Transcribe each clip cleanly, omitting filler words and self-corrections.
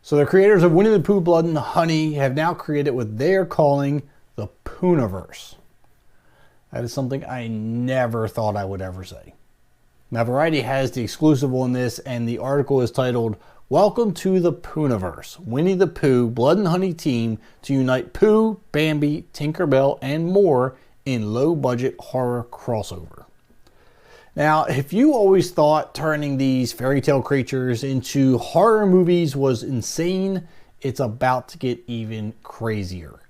So the creators of Winnie the Pooh, Blood and Honey have now created what they are calling the POOHNIVERSE. That is something I never thought I would ever say. Now Variety has the exclusive on this, and the article is titled, "Welcome to the POOHNIVERSE, Winnie the Pooh, Blood and Honey team to unite Pooh, Bambi, Tinkerbell, and more in low-budget horror crossover." Now, if you always thought turning these fairy tale creatures into horror movies was insane, it's about to get even crazier.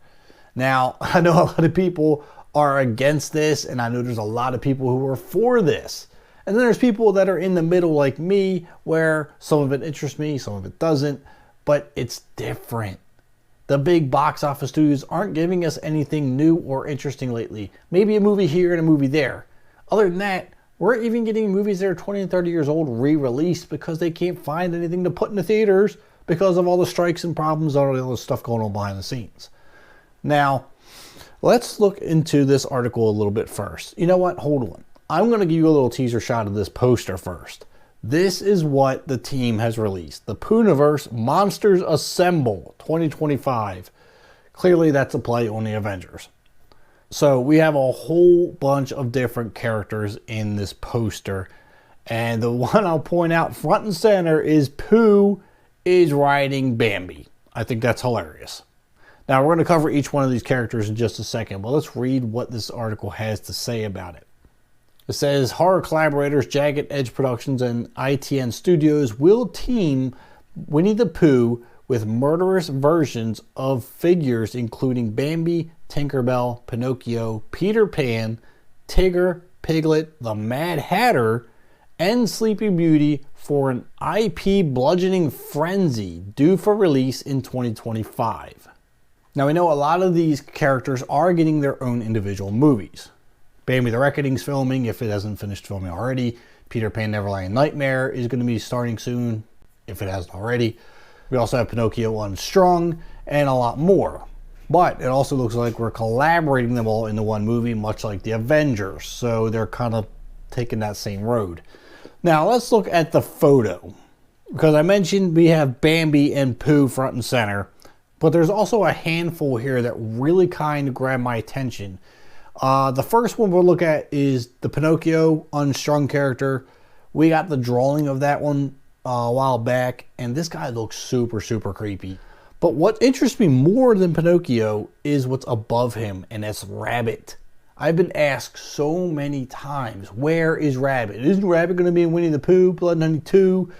Now, I know a lot of people are against this, and I know there's a lot of people who are for this. And then there's people that are in the middle like me, where some of it interests me, some of it doesn't, but it's different. The big box office studios aren't giving us anything new or interesting lately. Maybe a movie here and a movie there. Other than that, we're even getting movies that are 20 and 30 years old re-released because they can't find anything to put in the theaters because of all the strikes and problems and all the stuff going on behind the scenes. Now, let's look into this article a little bit first. You know what? Hold on. I'm going to give you a little teaser shot of this poster first. This is what the team has released. The POOHNIVERSE Monsters Assemble 2025. Clearly that's a play on the Avengers. So we have a whole bunch of different characters in this poster. And the one I'll point out front and center is Pooh is riding Bambi. I think that's hilarious. Now we're going to cover each one of these characters in just a second, but let's read what this article has to say about it. It says, horror collaborators Jagged Edge Productions and ITN Studios will team Winnie the Pooh with murderous versions of figures including Bambi, Tinkerbell, Pinocchio, Peter Pan, Tigger, Piglet, the Mad Hatter, and Sleeping Beauty for an IP bludgeoning frenzy due for release in 2025. Now we know a lot of these characters are getting their own individual movies. Bambi the Reckoning's filming, if it hasn't finished filming already. Peter Pan Neverland Nightmare is going to be starting soon, if it hasn't already. We also have Pinocchio Unstrung, and a lot more. But it also looks like we're collaborating them all into one movie, much like the Avengers. So they're kind of taking that same road. Now let's look at the photo. Because I mentioned we have Bambi and Pooh front and center. But there's also a handful here that really kind of grabbed my attention. The first one we'll look at is the Pinocchio Unstrung character. We got the drawing of that one a while back, and this guy looks super, super creepy. But what interests me more than Pinocchio is what's above him, and that's Rabbit. I've been asked so many times, where is Rabbit? Isn't Rabbit going to be in Winnie the Pooh, Blood and Honey 2?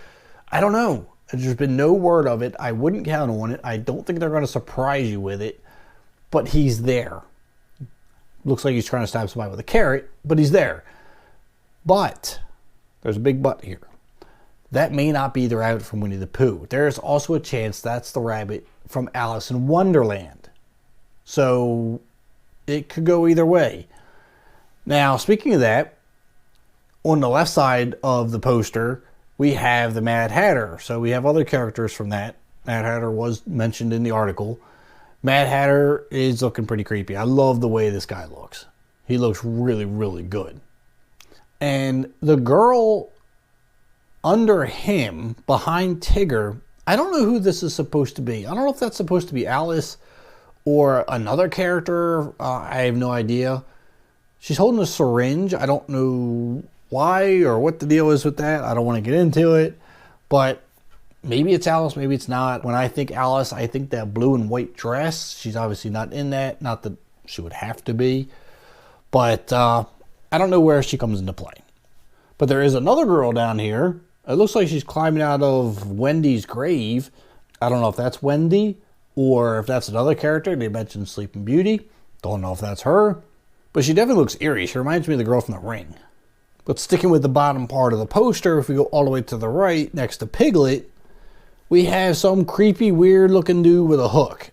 I don't know. There's been no word of it. I wouldn't count on it. I don't think they're going to surprise you with it, but he's there. Looks like he's trying to stab somebody with a carrot, but he's there. But there's a big but here. That may not be the rabbit from Winnie the Pooh. There's also a chance that's the rabbit from Alice in Wonderland. So it could go either way. Now, speaking of that, on the left side of the poster, we have the Mad Hatter. So we have other characters from that. Mad Hatter was mentioned in the article. Mad Hatter is looking pretty creepy. I love the way this guy looks. He looks really, really good. And the girl under him, behind Tigger, I don't know who this is supposed to be. I don't know if that's supposed to be Alice or another character. I have no idea. She's holding a syringe. I don't know why or what the deal is with that. I don't want to get into it. But maybe it's Alice, maybe it's not. When I think Alice, I think that blue and white dress. She's obviously not in that. Not that she would have to be. But I don't know where she comes into play. But there is another girl down here. It looks like she's climbing out of Wendy's grave. I don't know if that's Wendy or if that's another character. They mentioned Sleeping Beauty. Don't know if that's her. But she definitely looks eerie. She reminds me of the girl from The Ring. But sticking with the bottom part of the poster, if we go all the way to the right, next to Piglet, we have some creepy, weird-looking dude with a hook.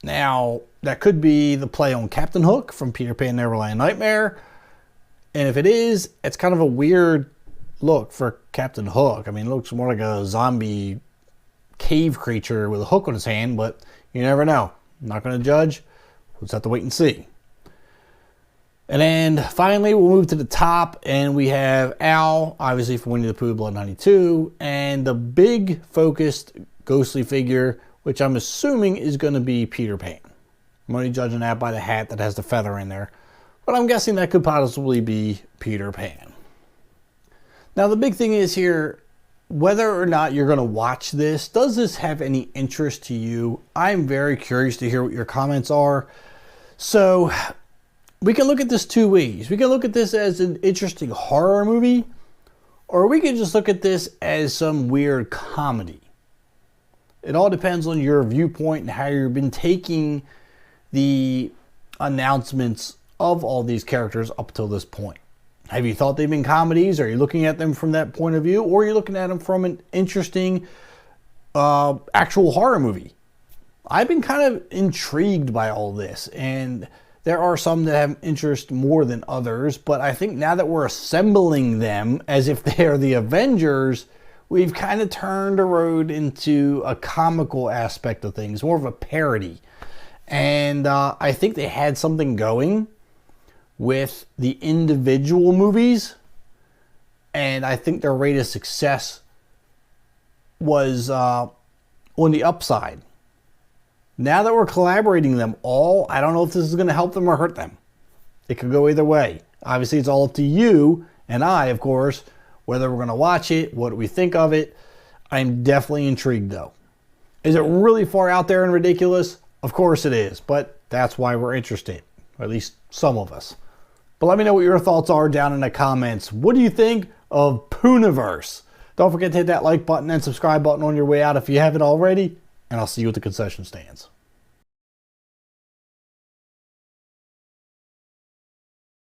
Now, that could be the play on Captain Hook from Peter Pan Neverland Nightmare. And if it is, it's kind of a weird look for Captain Hook. I mean, it looks more like a zombie cave creature with a hook on his hand, but you never know. I'm not going to judge. We'll just have to wait and see. And then finally, we'll move to the top, and we have Al, obviously from Winnie the Pooh, Blood and Honey 2, and the big focused ghostly figure, which I'm assuming is going to be Peter Pan. I'm only judging that by the hat that has the feather in there, but I'm guessing that could possibly be Peter Pan. Now the big thing is here, whether or not you're going to watch this, does this have any interest to you? I'm very curious to hear what your comments are. So we can look at this two ways. We can look at this as an interesting horror movie, or we can just look at this as some weird comedy. It all depends on your viewpoint and how you've been taking the announcements of all these characters up till this point. Have you thought they've been comedies? Are you looking at them from that point of view? Or are you looking at them from an interesting actual horror movie? I've been kind of intrigued by all this, and there are some that have interest more than others, but I think now that we're assembling them as if they are the Avengers, we've kind of turned the road into a comical aspect of things, more of a parody. And I think they had something going with the individual movies, and I think their rate of success was on the upside. Now that we're collaborating them all, I don't know if this is going to help them or hurt them. It could go either way. Obviously, it's all up to you and I, of course, whether we're going to watch it, what we think of it. I'm definitely intrigued, though. Is it really far out there and ridiculous? Of course it is, but that's why we're interested, or at least some of us. But let me know what your thoughts are down in the comments. What do you think of POOHNIVERSE? Don't forget to hit that like button and subscribe button on your way out if you haven't already. And I'll see you at the concession stands.